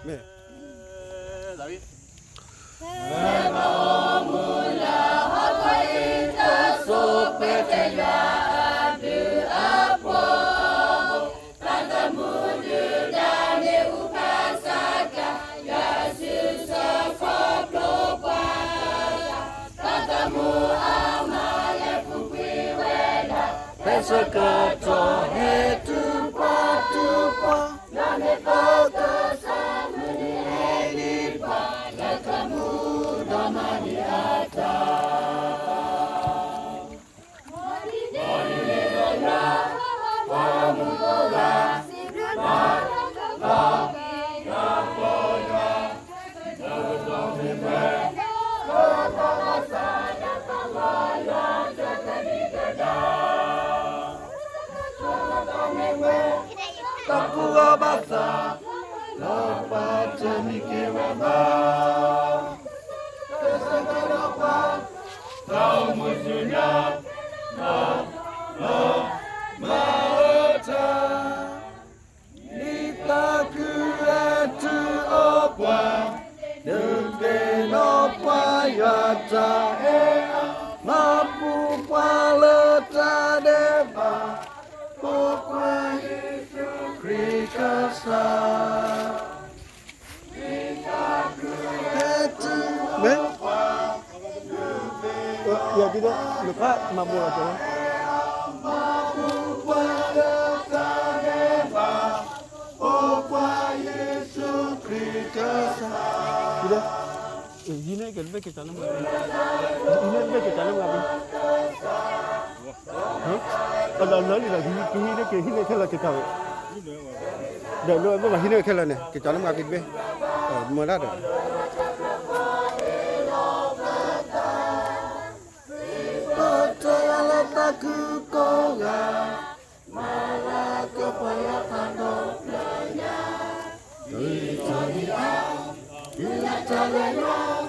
네. David. Pesakato hetu patupa nane paka samuni edipa nakamu damani ata Takua basa Lapa cemikiraba Kesakarapa Kau musuhnya Maota Nitaku etu opa Dukenopa yata ea Mapu paleta deba Pokwa Krikasa Ben ya tidak lupa mampu aja tidak ini kan baik kita nama ini baik kita nama kalau lagi lagi ini ke ini kalau kita dah lu apa ini kalau ni kita nama kita be mana ada Aku koga malah kepayakan doanya. Dia cari dia cari